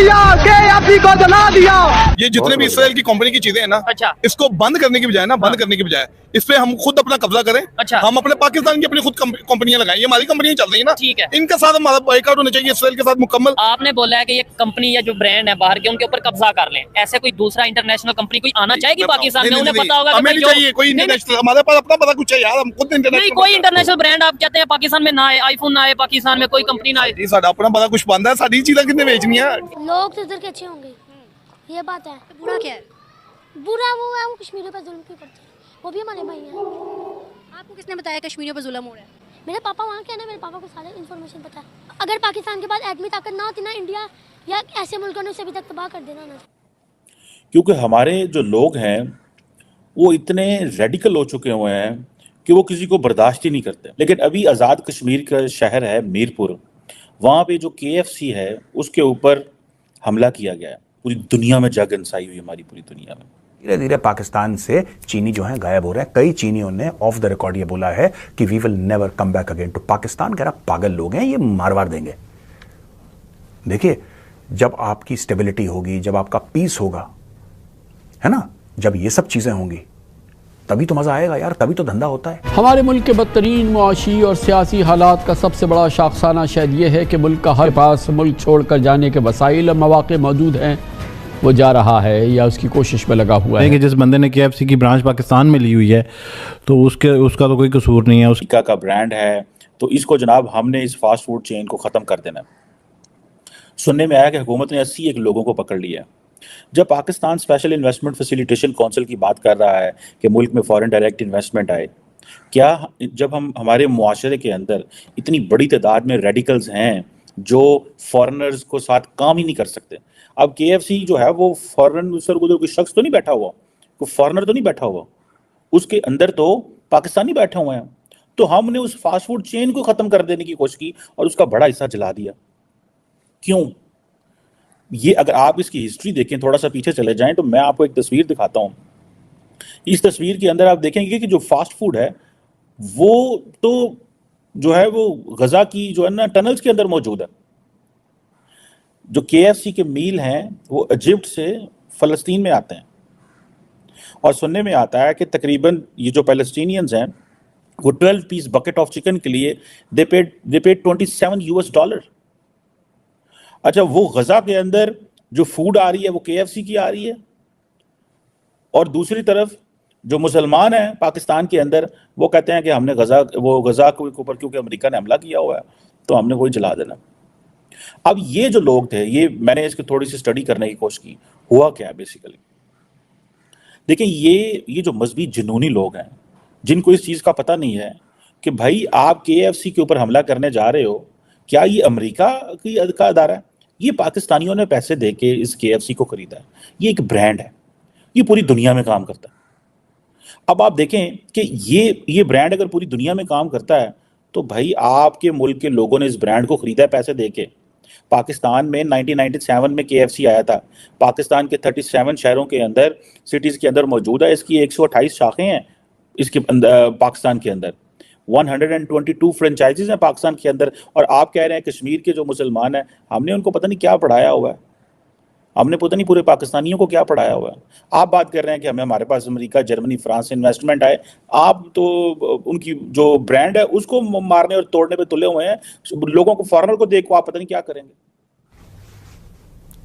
दिया, KFC को जला दिया। ये जितने भी इसराइल की कंपनी की चीजें हैं ना, अच्छा, इसको बंद करने की बजाय बंद करने की बजाय इस पे हम खुद अपना कब्जा करें। अच्छा, हम अपने पाकिस्तान की अपनी खुद कंपनियां लगाएं। ये हमारी कंपनियां चल रही है ना, ठीक है। इनके साथ हमारा बॉयकॉट होना चाहिए, इसराइल के साथ मुकम्मल। आपने बोला है कि ये कंपनी या जो ब्रांड है बाहर के उनके ऊपर कब्जा कर लें, ऐसे कोई दूसरा इंटरनेशनल कंपनी कोई आना चाहेगी पाकिस्तान में? उन्हें पता होगा हमें नहीं चाहिए कोई इंटरनेशनल, हमारे पास अपना पता कुछ है यार, हम खुद इंटरनेशनल नहीं, कोई इंटरनेशनल ब्रांड आप कहते हैं पाकिस्तान में ना आए, आईफोन ना आए पाकिस्तान में, कोई कंपनी ना आए। साडा अपना पता कुछ बंद है, साडी चीजें कितने बेचनी है। लोग तो इधर के अच्छे होंगे, ये बात है। बुरा क्या है? बुरा वो है, वो कश्मीरियों पर जुल्म क्यों करते हैं, वो भी हमारे भाई हैं। आपको किसने बताया कश्मीरियों पर जुल्म हो रहा है? मेरे पापा वहाँ के हैं ना, मेरे पापा को सारे इन्फॉर्मेशन पता है। अगर पाकिस्तान के बाद एटमी ताकत ना होती ना, इंडिया या ऐसे मुल्कों ने उसे अभी तक तबाह कर देना ना। क्योंकि हमारे जो लोग हैं वो इतने रेडिकल हो चुके हुए हैं कि वो किसी को बर्दाश्त ही नहीं करते। लेकिन अभी आज़ाद कश्मीर का शहर है मीरपुर, वहाँ पे जो KFC है उसके ऊपर हमला किया गया है। पूरी दुनिया में जग इंसाई हुई, हमारी पूरी दुनिया में। धीरे धीरे पाकिस्तान से चीनी जो है गायब हो रहे हैं। कई चीनियों ने ऑफ द रिकॉर्ड ये बोला है कि we will never come back again to Pakistan. कह रहा पागल लोग हैं, ये मारवार देंगे। देखिए, जब आपकी स्टेबिलिटी होगी, जब आपका पीस होगा, है ना, जब ये सब चीजें होंगी तभी तो मजा आएगा यार, तभी तो धंधा होता है। हमारे मुल्क के बदतरीन मुआशी और सियासी हालात का सबसे बड़ा शाखसाना शायद यह है कि मुल्क का हर पास मुल्क छोड़कर जाने के वसाइल और मौके मौजूद हैं, वो जा रहा है या उसकी कोशिश में लगा हुआ है। कि जिस बंदे ने KFC की ब्रांच पाकिस्तान में ली हुई है तो उसका तो कोई कसूर नहीं है। अमेरिका का ब्रांड है तो इसको जनाब हमने इस फास्ट फूड चेन को ख़त्म कर देना है। सुनने में आया कि हुकूमत ने 81 लोगों को पकड़ लिया। जब Pakistan special investment facilitation council की बात कर रहा है कि मुल्क में फॉरेन डायरेक्ट इन्वेस्टमेंट आए, क्या जब हम हमारे मुआशरे के अंदर इतनी बड़ी तादाद में रेडिकल्स हैं जो फॉरेनर्स को साथ काम ही नहीं कर सकते। अब KFC जो है वो फॉरेन उधर कोई शख्स तो नहीं बैठा हुआ, कोई फॉरेनर तो नहीं बैठा हुआ, उसके अंदर तो पाकिस्तानी बैठे हुए हैं। तो हमने उस फास्ट फूड चेन को ख़त्म कर देने की कोशिश की और उसका बड़ा हिस्सा जला दिया। क्यों? ये अगर आप इसकी हिस्ट्री देखें, थोड़ा सा पीछे चले जाएं, तो मैं आपको एक तस्वीर दिखाता हूं। इस तस्वीर के अंदर आप देखेंगे कि जो फास्ट फूड है वो तो जो है वो गजा की जो है ना टनल्स के अंदर मौजूद है। जो KFC के मील हैं वो इजिप्ट से फ़लस्तीन में आते हैं और सुनने में आता है कि तकरीबन ये जो पैलेस्टीनियंस हैं वो 12 पीस बकेट ऑफ चिकन के लिए दे पेड $27। अच्छा, वो गजा के अंदर जो फूड आ रही है वो KFC की आ रही है, और दूसरी तरफ जो मुसलमान हैं पाकिस्तान के अंदर वो कहते हैं कि हमने गजा के ऊपर क्योंकि अमेरिका ने हमला किया हुआ है तो हमने वही जला देना। अब ये जो लोग थे, ये मैंने इसकी थोड़ी सी स्टडी करने की कोशिश की, हुआ क्या है बेसिकली। देखिए, ये जो मजहबी जुनूनी लोग हैं जिनको इस चीज़ का पता नहीं है कि भाई आप KFC के ऊपर हमला करने जा रहे हो, क्या ये अमेरिका का अदारा है? ये पाकिस्तानियों ने पैसे दे के इस KFC को खरीदा है। ये एक ब्रांड है, ये पूरी दुनिया में काम करता है। अब आप देखें कि ये ब्रांड अगर पूरी दुनिया में काम करता है तो भाई आपके मुल्क के लोगों ने इस ब्रांड को खरीदा है पैसे दे के। पाकिस्तान में 1997 में KFC आया था। पाकिस्तान के 37 शहरों के अंदर, सिटीज़ के अंदर मौजूद है। इसकी 128 शाखें हैं इसके पाकिस्तान के अंदर। 122 फ्रेंचाइजीज हैं पाकिस्तान के अंदर। और आप कह रहे हैं कश्मीर के जो मुसलमान हैं हमने उनको पता नहीं क्या पढ़ाया हुआ है, हमने पता नहीं पूरे पाकिस्तानियों को क्या पढ़ाया हुआ है। आप बात कर रहे हैं कि हमारे पास अमेरिका, जर्मनी, फ्रांस से इन्वेस्टमेंट आए, आप तो उनकी जो ब्रांड है उसको मारने और तोड़ने पे तुले हुए हैं। लोगों को, फॉरेनर को देखो, आप पता नहीं क्या करेंगे।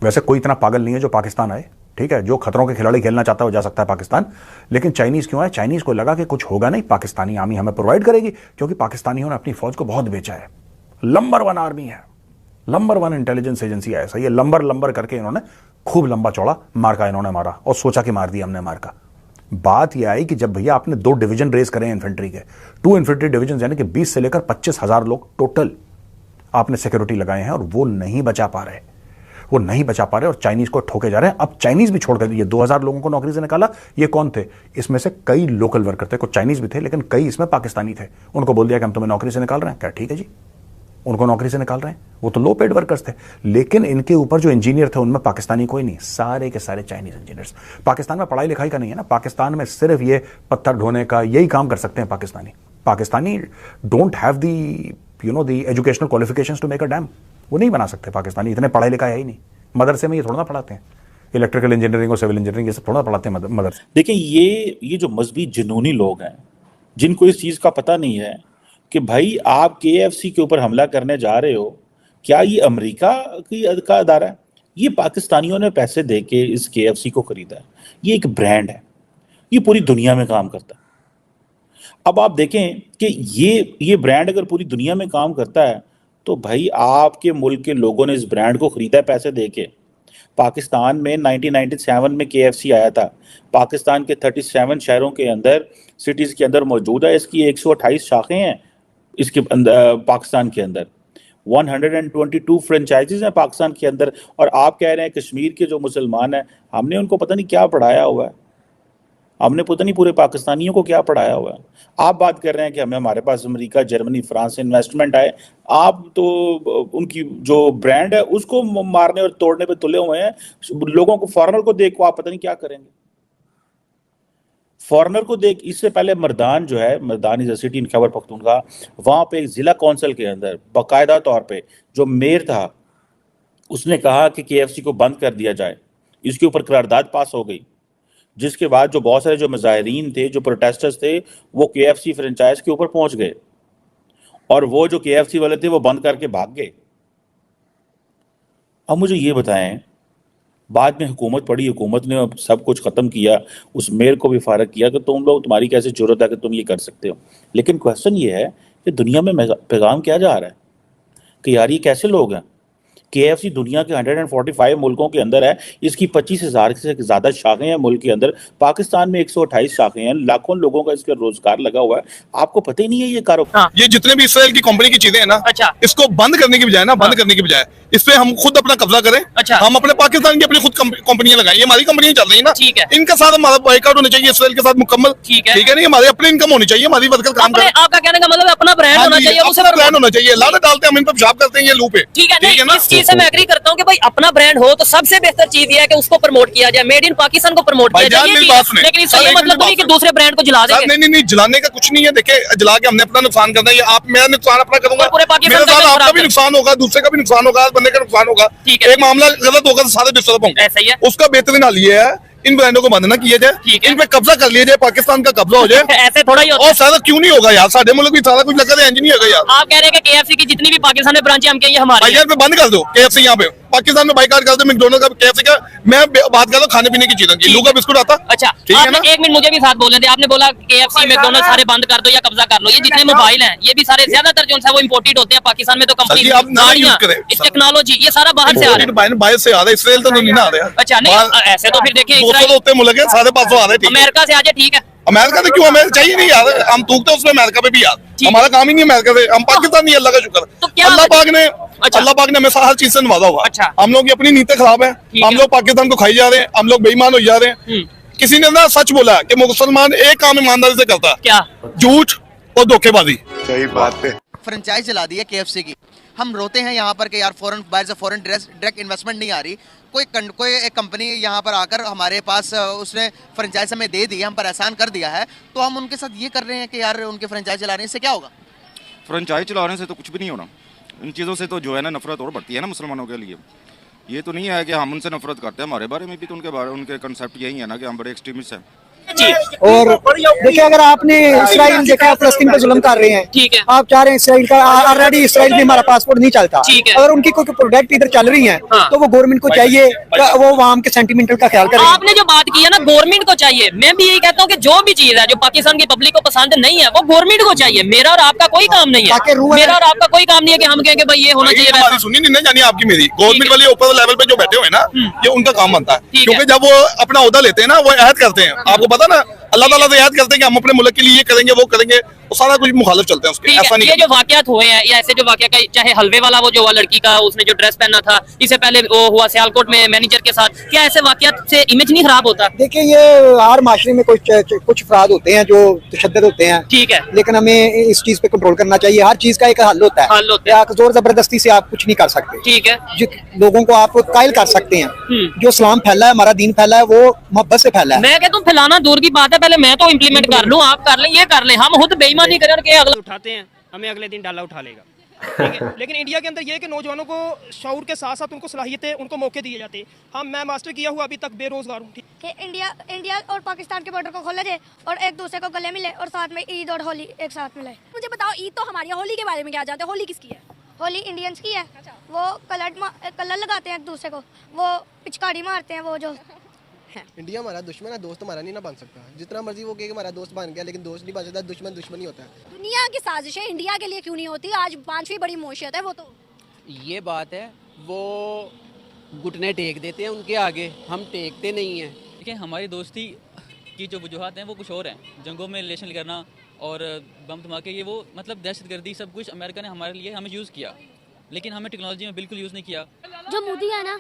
वैसे कोई इतना पागल नहीं है जो पाकिस्तान आए, ठीक है। जो खतरों के खिलाड़ी खेलना चाहता है वो जा सकता है पाकिस्तान, लेकिन चाइनीज क्यों आए? चाइनीज को लगा कि कुछ होगा नहीं, पाकिस्तानी आर्मी हमें प्रोवाइड करेगी, क्योंकि पाकिस्तानियों ने अपनी फौज को बहुत बेचा है। नंबर 1 आर्मी है, नंबर 1 इंटेलिजेंस एजेंसी है। ऐसा ये लंबर करके इन्होंने खूब लंबा चौड़ा मार्का इन्होंने मारा और सोचा कि मार दिया हमने मार्का। बात यह आई कि जब भैया आपने 2 डिवीजन रेस करे इन्फेंट्री के, 2 इन्फेंट्री डिवीजन, यानी कि 20 से लेकर 25,000 लोग टोटल आपने सिक्योरिटी लगाए हैं, और वो नहीं बचा पा रहे, वो नहीं बचा पा रहे और चाइनीज को ठोके जा रहे हैं। अब चाइनीज भी छोड़कर ये 2000 लोगों को नौकरी से निकाला। ये कौन थे? इसमें से कई लोकल वर्कर थे, कुछ चाइनीज भी थे लेकिन कई इसमें पाकिस्तानी थे। उनको बोल दिया कि हम तुम्हें नौकरी से निकाल रहे हैं। क्या ठीक है जी, उनको नौकरी से निकाल रहे हैं। वो तो लो पेड वर्कर्स थे, लेकिन इनके ऊपर जो इंजीनियर थे उनमें पाकिस्तानी कोई नहीं, सारे के सारे चाइनीज इंजीनियर्स। पाकिस्तान में पढ़ाई लिखाई का नहीं है ना, पाकिस्तान में सिर्फ ये पत्थर ढोने का यही काम कर सकते हैं Pakistani don't have the the educational qualifications to make a dam. वो नहीं बना सकते पाकिस्तानी, इतने पढ़ाई लिखाई है ही नहीं। मदरसे में ये थोड़ा ना पढ़ाते हैं, इलेक्ट्रिकल इंजीनियरिंग और सिविल इंजीनियरिंग ये सब थोड़ा पढ़ाते हैं मदरसे। देखिए ये जो मजहबी जुनूनी लोग हैं जिनको इस चीज़ का पता नहीं है कि भाई आप KFC के ऊपर हमला करने जा रहे हो, क्या ये अमेरिका का अदारा है? ये पाकिस्तानियों ने पैसे दे के इस KFC को खरीदा है। ये एक ब्रांड है, ये पूरी दुनिया में काम करता है। अब आप देखें कि ये ब्रांड अगर पूरी दुनिया में काम करता है तो भाई आपके मुल्क के लोगों ने इस ब्रांड को खरीदा है पैसे दे के। पाकिस्तान में 1997 में KFC आया था, पाकिस्तान के 37 शहरों के अंदर, सिटीज़ के अंदर मौजूद है। इसकी 128 शाखें हैं इसके अंदर, पाकिस्तान के अंदर 122 फ्रेंचाइजीज हैं पाकिस्तान के अंदर। और आप कह रहे हैं कश्मीर के जो मुसलमान हैं हमने उनको पता नहीं क्या पढ़ाया हुआ है, हमने पता नहीं पूरे पाकिस्तानियों को क्या पढ़ाया हुआ है। आप बात कर रहे हैं कि हमारे पास अमेरिका, जर्मनी, फ्रांस से इन्वेस्टमेंट आए, आप तो उनकी जो ब्रांड है उसको मारने और तोड़ने पे तुले हुए हैं। लोगों को, फॉरेनर को देख को आप पता नहीं क्या करेंगे। फॉरेनर को देख, इससे पहले मर्दान जो है, Mardan is a city in Khyber Pakhtunkhwa, वहाँ पे एक जिला कौंसिल के अंदर बाकायदा तौर पे जो मेयर था उसने कहा कि KFC को बंद कर दिया जाए। इसके ऊपर करारदाद पास हो गई, जिसके बाद जो बहुत सारे जो मुजाहिरीन थे, जो प्रोटेस्टर्स थे, वो KFC फ्रेंचाइज के ऊपर पहुंच गए और वो जो KFC वाले थे वो बंद करके भाग गए। अब मुझे ये बताएं, बाद में हुकूमत पड़ी, हुकूमत ने सब कुछ ख़त्म किया, उस मेयर को भी फारग किया कि तुम लोग, तुम्हारी कैसे जरूरत है कि तुम ये कर सकते हो। लेकिन क्वेश्चन ये है कि दुनिया में पैगाम क्या जा रहा है कि यार ये कैसे लोग हैं। KFC दुनिया के 145 मुल्कों के अंदर है, इसकी 25,000 से ज़्यादा शाखें हैं मुल्क के अंदर। पाकिस्तान में 128 शाखें हैं, लाखों लोगों का इसका रोजगार लगा हुआ है। आपको पता ही नहीं है ये कारोबार। ये जितने भी इसराइल की कंपनी की चीजें हैं ना, अच्छा, इसको बंद करने की बजाय ना, बंद करने की बजाय इस पे हम खुद अपना कब्जा करें। अच्छा, हम अपने पाकिस्तान की अपनी खुद कंपनियां लगाएं। ये हमारी कंपनियां चल रही है ना, ठीक है, इनके साथ हमारा बॉयकॉट होना चाहिए इसराइल के साथ मुकम्मल। ठीक है नहीं, हमारी अपनी इनकम होनी चाहिए, हमारी वर्कर काम करें। आपका कहने का मतलब अपना ब्रांड होना चाहिए, अपना ब्रांड होना चाहिए। लाने डालते हैं हम इन पर पेशाब करते हैं ये लू पे। ठीक है ना, इस चीज से मैं एग्री करता हूँ कि भाई अपना ब्रांड हो तो सबसे बेहतर चीज ये है कि उसको प्रमोट किया जाए, मेड इन पाकिस्तान को प्रमोट किया जाए। लेकिन इसका ये मतलब नहीं कि दूसरे ब्रांड को जला देंगे। नहीं, जलाने का कुछ नहीं है। देखिए, जला के हमने अपना नुकसान करना है। आप, मेरा नुकसान अपना करूंगा, मेरे साथ आपका भी नुकसान होगा, दूसरे का भी नुकसान होगा, बंदे का नुकसान होगा। एक मामला गलत होगा तो सारे डिस्टर्ब होंगे। ऐसा ही है। उसका बेहतरीन हल ये है, इन ब्रांडों को बंद ना किया जाए, इन पे कब्जा कर लिया जाए, पाकिस्तान का कब्जा हो जाए। ऐसे थोड़ा ही होता और सारा क्यों नहीं होगा यार, सारे मुल्क भी सारा कुछ लगा है, नहीं होगा यार। आप कह रहे हैं कि KFC की जितनी भी पाकिस्तान में ब्रांचें हम कहेंगे हमारी यार पे बंद कर दो KFC यहाँ पे पाकिस्तान में बाइकाट कर दो, मैकडॉनल्ड का, KFC का। मैं बात कर रहा हूँ खाने पीने की चीजों की, लू का बिस्कुट आता। अच्छा, ठीक है ना। एक मिनट मुझे भी साथ बोलने थे, आपने बोला KFC, मैकडॉनल्ड सारे बंद कर दो या कब्जा कर लो। ये जितने मोबाइल हैं ये भी सारे ज्यादातर जो है वो इम्पोर्टेड होते हैं पाकिस्तान में। तो कंपनी, टेक्नोलॉजी, ये सारा बाहर से आ रहा है, बाहर से आ रहा है, इसराइल तो नहीं आ रहा। अच्छा, नहीं ऐसे तो फिर देखिए मुल्क है, सारे पासों आ रहे हैं। अमेरिका से आ जाए, ठीक है। अमेरिका से क्यों, हमें चाहिए नहीं यार, हम थूकते हैं उसमें अमेरिका पे भी यार, हमारा काम ही नहीं अमेरिका से, हम पाकिस्तान नहीं। अल्लाह का शुक्र, अल्लाह पाक ने, अल्लाह पाक ने हमें हर चीज से नवाजा हुआ। अच्छा, हम लोग की अपनी नीयतें खराब है, हम लोग पाकिस्तान को खाई जा रहे हैं, हम लोग बेईमान हो जा रहे हैं। किसी ने ना सच बोला कि मुसलमान एक काम ईमानदारी से करता है, क्या? झूठ और धोखेबाजी। सही बात है। फ्रेंचाइज चला दी है KFC की, हम रोते हैं यहाँ पर कि यार फॉरेन बाहर से फॉरेन डायरेक्ट इन्वेस्टमेंट नहीं आ रही। कोई एक कंपनी यहाँ पर आकर हमारे पास उसने फ्रेंचाइज हमें दे दी, हम पर एहसान कर दिया है, तो हम उनके साथ ये कर रहे हैं कि यार उनके फ्रेंचाइज चला रहे हैं, इससे क्या होगा? फ्रेंचाइज चलाने से तो कुछ भी नहीं होना। इन चीज़ों से तो जो है ना नफरत और बढ़ती है ना मुसलमानों के लिए। ये तो नहीं है कि हम उनसे नफरत करते हैं, हमारे बारे में भी तो उनके कंसेप्ट यही है ना कि हम बड़े एक्सट्रीमिस्ट हैं। और देखिए, अगर आपने इसराइल देखा, फलस्तीन पे जुल्म कर रहे हैं, ठीक है, आप चाह रहे हैं इसराइल का, ऑलरेडी इसराइल में हमारा पासपोर्ट नहीं चलता, ठीक है, अगर उनकी कोई प्रोडक्ट इधर चल रही है तो वो गवर्नमेंट को चाहिए वो वहाँ के सेंटिमेंटल का ख्याल करें। आपने जो बात की है ना, गवर्नमेंट को चाहिए। मैं भी यही कहता हूँ कि जो भी चीज है जो पाकिस्तान की पब्लिक को पसंद नहीं है वो गवर्नमेंट को चाहिए। मेरा और आपका कोई काम नहीं है, मेरा और आपका कोई काम नहीं है कि हम कहेंगे भाई ये होना चाहिए। सुनिए, नहीं जानी आपकी मेरी, गवर्नमेंट वाले ऊपर लेवल पे जो बैठे हुए ना, ये उनका काम बनता है, क्योंकि जब वो अपना ओहदा लेते हैं ना, वो अहद करते हैं। आपको पता ना, अल्लाह ताला से याद करते हैं कि हम अपने मुल्क के लिए ये करेंगे, वो करेंगे, तो सारा कुछ मुखालिफ चलते हैं उसके। ऐसा नहीं, ये जो वाकयात हुए हैं या ऐसे जो वाकया, चाहे हलवे वाला वो जो हुआ लड़की का, उसने जो ड्रेस पहना था, इससे पहले वो हुआ सियालकोट में मैनेजर के साथ, क्या ऐसे वाकयात से इमेज नहीं खराब होता? देखिए, ये हर माशरे में कुछ अफराद होते हैं जो तशद्दुद होते हैं, ठीक है, लेकिन हमें इस चीज पे कंट्रोल करना चाहिए। हर चीज का एक हल होता है, जोर जबरदस्ती से आप कुछ नहीं कर सकते। ठीक है, लोगों को आप कायल कर सकते हैं। जो इस्लाम फैला है, हमारा दीन फैला है, वो मोहब्बत से फैला है। मैं कहता हूँ फैलाना दूर की बात है, पहले मैं तो इम्प्लीमेंट कर लूँ, आप कर लें, ये कर लें, हम खुद बेईमानी करें कि अगला उठाते हैं, हमें अगले दिन डाला उठा लेगा। लेकिन इंडिया के अंदर ये है कि नौजवानों को शऊर के साथ साथ उनको सलाहियतें, उनको मौके दिए जाते हैं। मैं मास्टर किया हुआ अभी तक बेरोजगार हूँ। कि इंडिया और पाकिस्तान के बॉर्डर को खोला जाए और एक दूसरे को गले मिले और साथ में ईद और होली एक साथ मिलाए। मुझे बताओ, ईद तो हमारी है, होली के बारे में क्या जानते हो? होली किसकी है? होली इंडियंस की है। वो कलर लगाते हैं एक दूसरे को, वो पिचकारी मारते हैं। वो जो इंडिया हमारा दुश्मन है, दोस्त हमारा नहीं ना बन सकता। जितना मर्जी वो कहे हमारा दोस्त बन गया, लेकिन दोस्त नहीं बन सकता। दुश्मन दुश्मन ही होता है। दुनिया की साजिशें इंडिया के लिए क्यों नहीं होती? आज 5वीं बड़ी मौशियत है वो तो। ये बात है, वो घुटने टेक देते हैं उनके आगे, हम टेकते नहीं हैं। देखिए, हमारी दोस्ती की जो वजूहत हैं वो कुछ और हैं। जंगों में रिलेशन करना और बम धमाके, ये वो मतलब दहशतगर्दी सब कुछ अमेरिका ने हमारे लिए हमें यूज़ किया, लेकिन हमें टेक्नोलॉजी में बिल्कुल यूज़ नहीं किया। जो मोदी है ना,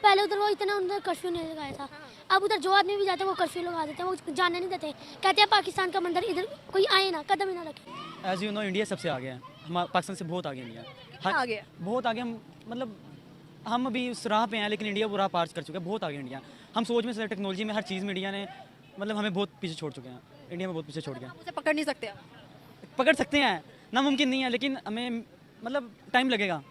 पहले उधर वो इतना उधर कर्फ्यू नहीं लगाया था। अब उधर जो आदमी भी जाते हैं वो कर्फ्यू लगा देते हैं, वो जाने नहीं देते। कहते हैं पाकिस्तान का मंदिर इधर कोई आए ना, कदम ही ना रखे। एज यू नो, इंडिया सबसे आगे है। हमारा पाकिस्तान से बहुत आगे इंडिया। आगे बहुत आगे। हम मतलब हम अभी उस राह पे हैं, लेकिन इंडिया वो राह पार कर चुका है। बहुत आगे इंडिया। हम सोच में से टेक्नोलॉजी में हर चीज़ में इंडिया ने मतलब हमें बहुत पीछे छोड़ चुके हैं। इंडिया में बहुत पीछे छोड़ गया। उसे पकड़ नहीं सकते? पकड़ सकते हैं, नामुमकिन नहीं है, लेकिन हमें मतलब टाइम लगेगा।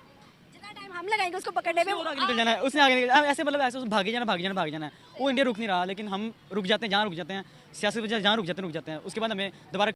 जितना टाइम हम लगाएंगे उसको पकड़ने में, आगे निकल जाना है, उसने आगे निकल ऐसे मतलब ऐसे भागे जाना है। वो इंडिया रुक नहीं रहा, लेकिन हम रुक जाते हैं। जहाँ रुक जाते हैं सियासत वजह, जहाँ रुक जाते हैं उसके बाद हमें दोबारा